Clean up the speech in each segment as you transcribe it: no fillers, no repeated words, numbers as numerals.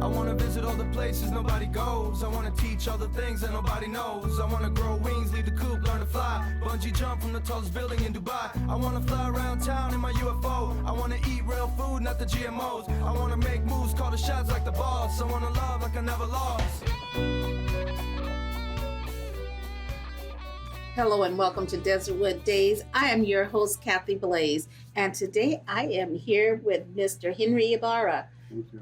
I wanna visit all the places nobody goes. I wanna teach all the things that nobody knows. I wanna grow wings, leave the coop, learn to fly. Bungee jump from the tallest building in Dubai. I wanna fly around town in my UFO. I wanna eat real food, not the GMOs. I wanna make moves, call the shots like the boss. I wanna love like I never lost. Hello and welcome to Desertwood Days. I am your host, Kathy Blaze, and today I am here with Mr. Henry Ibarra, Thank you.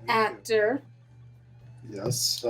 actor. Yes,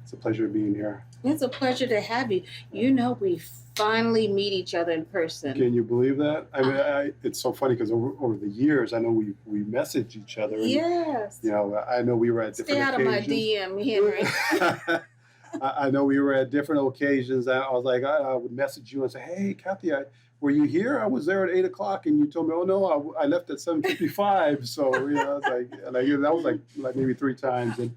it's a pleasure being here. It's a pleasure to have you. You know, we finally meet each other in person. Can you believe that? I mean, it's so funny because over the years, I know we messaged each other. And, Yes. you know, I know we were at different Stay out occasions. of my DM, Henry. I know we were at different occasions. I was like, I would message you and say, "Hey, Kathy, were you here? I was there at 8:00," and you told me, "Oh no, I left at 7:55." So you know, it's like that was like maybe 3 times, and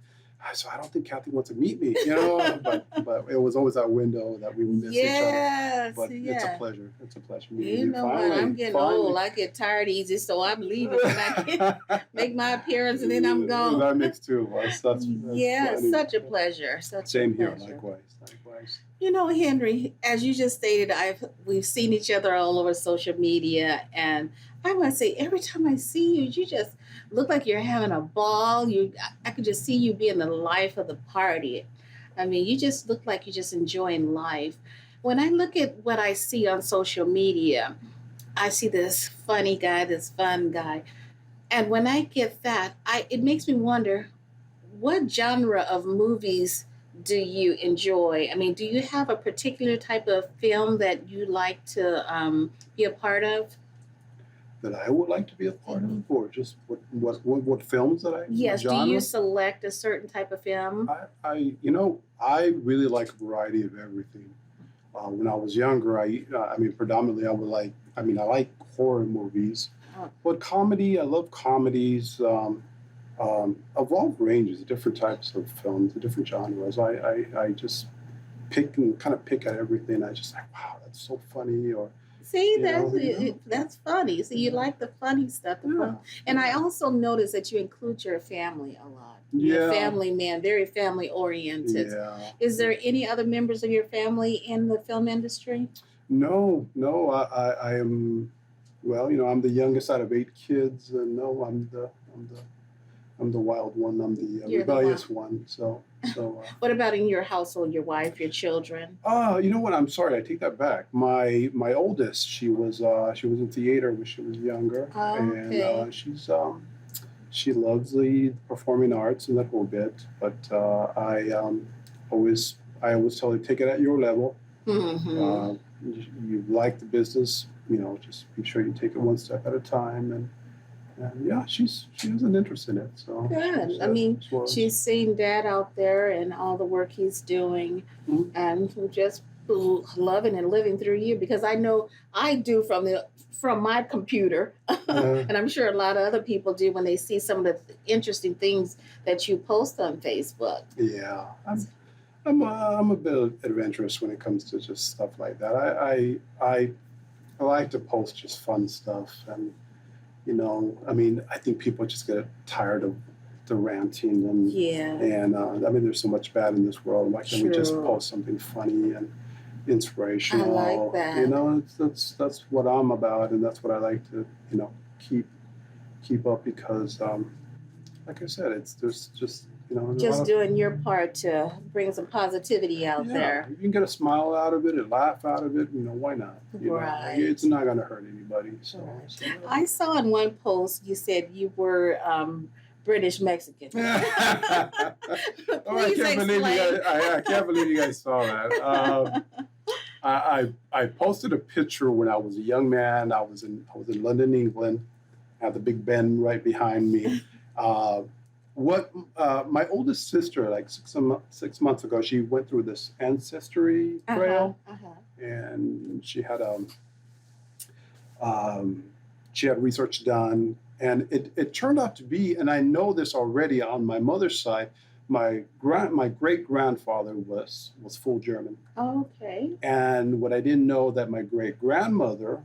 so I don't think Kathy wants to meet me, you know. But it was always that window that we would miss each other. Yes. But yes. it's a pleasure. It's a pleasure. You know what? I'm getting old. I get tired easy, so I'm leaving when I can make my appearance, and then I'm gone. That makes 2 of us. That's yeah, funny. such a pleasure. Same here. Pleasure. Likewise. You know, Henry, as you just stated, we've seen each other all over social media, and I must say, every time I see you, you just look like you're having a ball. I could just see you being the life of the party. I mean, you just look like you're just enjoying life. When I look at what I see on social media, I see this funny guy, this fun guy, and when I get that, it makes me wonder, what genre of movies do you enjoy? I mean, do you have a particular type of film that you like to be a part of? That I would like to be a part of, or just what films that I? Yes. Genre? Do you select a certain type of film? I really like a variety of everything. When I was younger, I mean, predominantly I like horror movies, but comedy. I love comedies. Of all ranges, different types of films, different genres. I just pick at everything. I just like, wow, that's so funny. Or see, that's funny. So you like the funny stuff. And I also notice that you include your family a lot. You're a family man, very family oriented. Yeah. Is there any other members of your family in the film industry? No. I am. Well, you know, I'm the youngest out of 8 kids, and no, I'm the wild one. I'm the rebellious one. So. What about in your household? Your wife, your children? You know what? I'm sorry. I take that back. My oldest, she was in theater when she was younger, and she loves the performing arts and that whole bit. But I always tell her, take it at your level. Mm-hmm. You like the business, you know. Just be sure you take it one step at a time, and yeah, she has an interest in it. So good. I mean, she's seen Dad out there and all the work he's doing, and just loving and living through you, because I know I do from my computer, and I'm sure a lot of other people do when they see some of the interesting things that you post on Facebook. Yeah, I'm a bit adventurous when it comes to just stuff like that. I like to post just fun stuff. And you know, I mean, I think people just get tired of the ranting and I mean, there's so much bad in this world. Why can't we just post something funny and inspirational? I like that. You know, that's what I'm about, and that's what I like to, you know, keep up, because like I said, there's just, you know, just doing your part to bring some positivity out there. You can get a smile out of it, a laugh out of it. You know, why not? Right. It's not going to hurt anybody. So, I saw in one post you said you were British Mexican. I can't believe you guys saw that. I posted a picture when I was a young man. I was in London, England. I had the Big Ben right behind me. My oldest sister, like 6 months ago, she went through this ancestry trail, and she had research done, and it turned out to be, and I know this already on my mother's side, my great grandfather was full German. Okay. And what I didn't know, that my great grandmother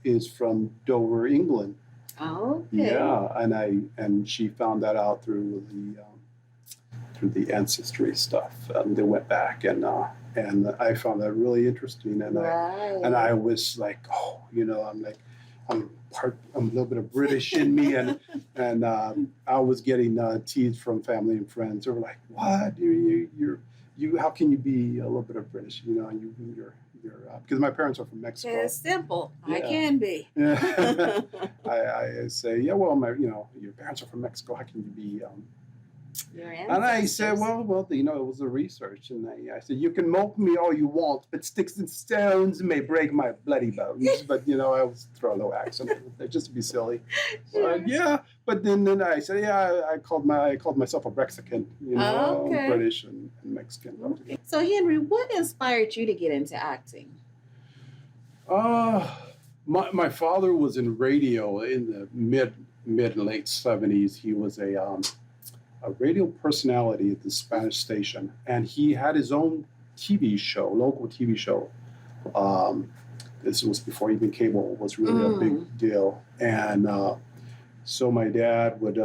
is from Dover, England. Oh, okay. Yeah, and she found that out through after the ancestry stuff. They went back, and I found that really interesting. And I was like, oh, I'm like, I'm a little bit of British in me, and I was getting teased from family and friends. They were like, what? You how can you be a little bit of British? You're because my parents are from Mexico. It's simple. Yeah. I can be. Yeah. I say, yeah, well, your parents are from Mexico. How can you be? Your And I said, well, it was the research, and I said, you can mock me all you want, but sticks and stones may break my bloody bones. But I was throw a little accent there just to be silly. Sure. Yeah, but then I said, yeah, I called myself a Mexican, Okay. British and Mexican. Okay. So Henry, what inspired you to get into acting? My father was in radio in the mid and late 70s. He was a radio personality at the Spanish station, and he had his own TV show, local TV show. This was before even cable was really a big deal, and so my dad would.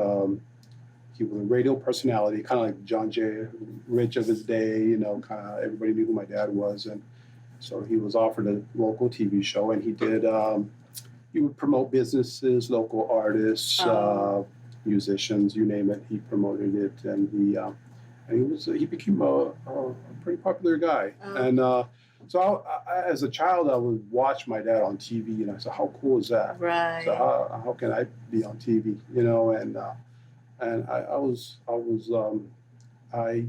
He was a radio personality, kind of like John J. Rich of his day. Kind of everybody knew who my dad was, and so he was offered a local TV show, and he did. He would promote businesses, local artists. Musicians, you name it, he promoted it, and he became a pretty popular guy. And so as a child, I would watch my dad on TV, and I said, "How cool is that?" Right. So how can I be on TV? And I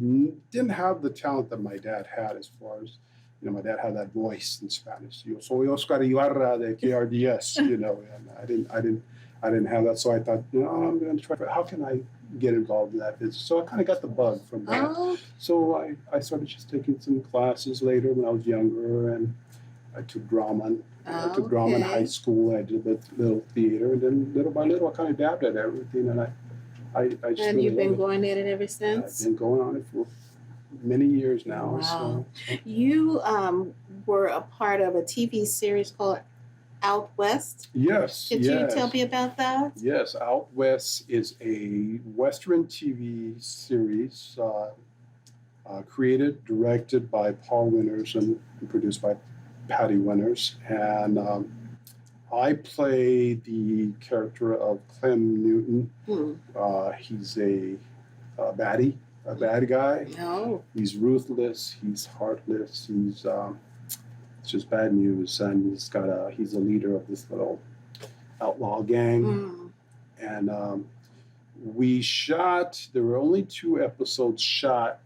didn't have the talent that my dad had as far as. My dad had that voice in Spanish. Yo soy Oscar Ibarra de KRDS. And I didn't have that, so I thought, I'm going to try. How can I get involved in that business? So I kind of got the bug from that. Oh. So I started just taking some classes later when I was younger, and I took drama. I took drama in high school. I did a little theater, and then little by little, I kind of dabbed at everything, and I just And really you've been love going at it ever I've since? been going on it for many years now. Wow. So. You were a part of a TV series called Out West. Yes. Could you tell me about that? Yes, Out West is a Western TV series created, directed by Paul Winters and produced by Patty Winters. And I play the character of Clem Newton. He's a baddie, a bad guy. No. He's ruthless. He's heartless. He's it's just bad news. And he's a leader of this little outlaw gang. And there were only 2 episodes shot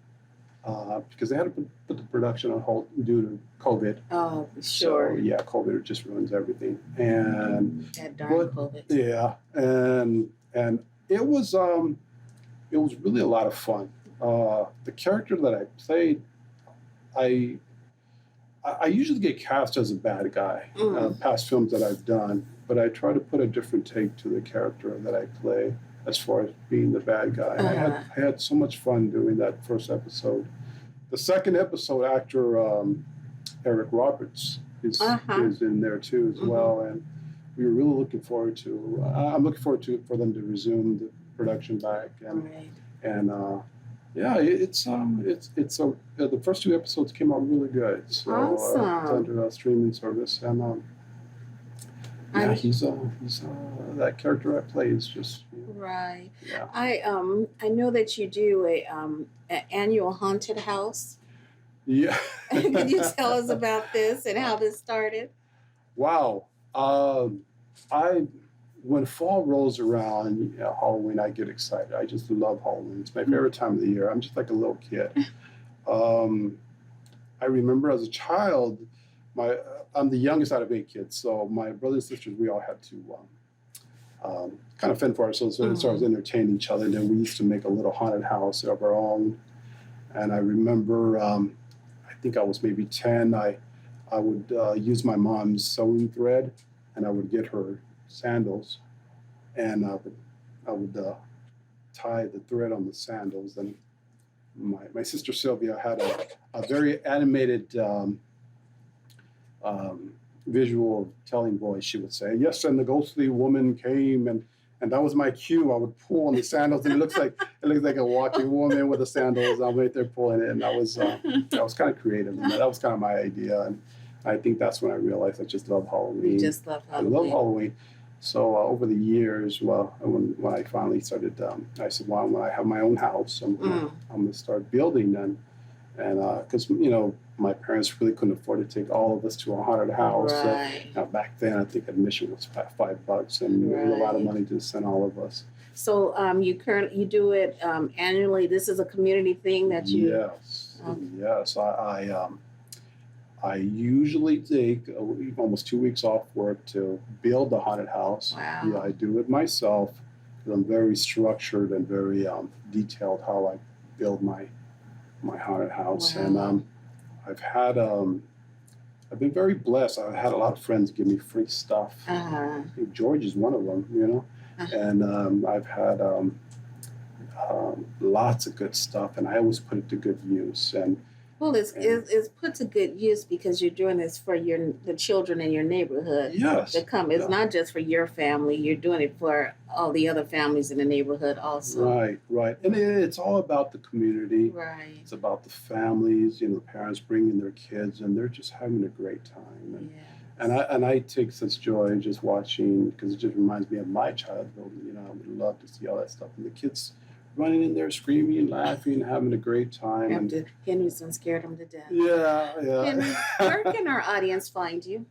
because they had to put the production on hold due to COVID. Oh, sure. So, yeah, COVID just ruins everything. And that darn COVID. Yeah, and it was really a lot of fun. The character that I played, I usually get cast as a bad guy, past films that I've done, but I try to put a different take to the character that I play as far as being the bad guy. I had so much fun doing that first episode. The second episode, actor Eric Roberts is in there too as well, and we were really looking forward to. I'm looking forward to for them to resume the production back, and yeah, the first 2 episodes came out really good. So awesome. It's under a streaming service, and he's that character I play is just right. Yeah. I know that you do an annual haunted house. Yeah. Could you tell us about this and how this started? Wow. When fall rolls around, Halloween, I get excited. I just love Halloween. It's my favorite time of the year. I'm just like a little kid. I remember as a child, I'm the youngest out of 8 kids, so my brothers and sisters, we all had to kind of fend for ourselves as far as entertain each other. And then we used to make a little haunted house of our own. And I remember, I think I was maybe 10. I would use my mom's sewing thread, and I would get her sandals, and I would tie the thread on the sandals. And my sister Sylvia had a very animated visual telling voice. She would say, "Yes, and the ghostly woman came and And that was my cue. I would pull on the sandals, and it looks like a walking woman with the sandals. I'm right there pulling it, and that was kind of creative. And that was kind of my idea, and I think that's when I realized I just love Halloween. You just love Halloween. I love Halloween. So over the years, when I finally started, I said, well, when I have my own house, I'm gonna start building then, and because my parents really couldn't afford to take all of us to a haunted house. Right. So, back then, I think admission was $5, and it was a lot of money to send all of us. So you do it annually. This is a community thing that you. Yes, yes. I usually take almost 2 weeks off work to build the haunted house. Wow. Yeah, I do it myself. I'm very structured and very detailed how I build my haunted house. Wow. And I've been very blessed. I've had a lot of friends give me free stuff. Uh-huh. I think George is one of them, Uh-huh. And I've had lots of good stuff, and I always put it to good use. And Well, it's put to good use because you're doing this for the children in your neighborhood. yes, To come. It's not just for your family. You're doing it for all the other families in the neighborhood also. right, and it's all about the community. Right. It's about the families, the parents bringing their kids, and they're just having a great time. And I take such joy just watching, because it just reminds me of my childhood. I would love to see all that stuff, and the kids running in there screaming, laughing, having a great time. After Henry's done scared him to death. Yeah. Henry, where can our audience find you?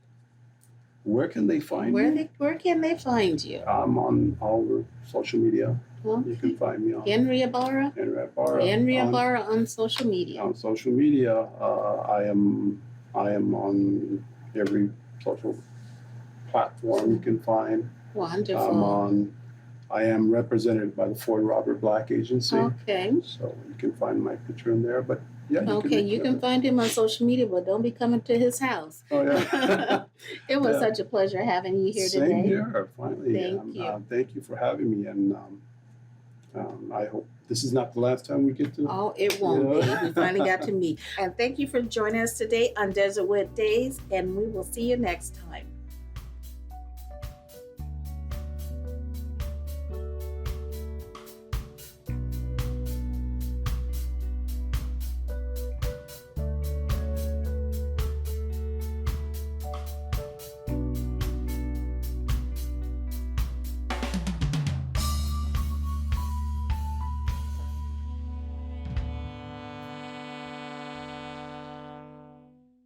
Where can they find me? Where can they find you? I'm on all over social media. Well, You can find me on Henry Ibarra? Henry Ibarra. Henry Ibarra on social media. On social media, I am on every social platform you can find. Wonderful. I am represented by the Ford Robert Black Agency, Okay. so you can find my picture in there. But yeah, You can find him on social media, but don't be coming to his house. Oh yeah. It was Yeah. such a pleasure having you here Same today. here. Finally, Thank you. thank you for having me, and I hope this is not the last time we get to. Oh, it won't be. We finally got to meet. And thank you for joining us today on Desertwood Days, and we will see you next time.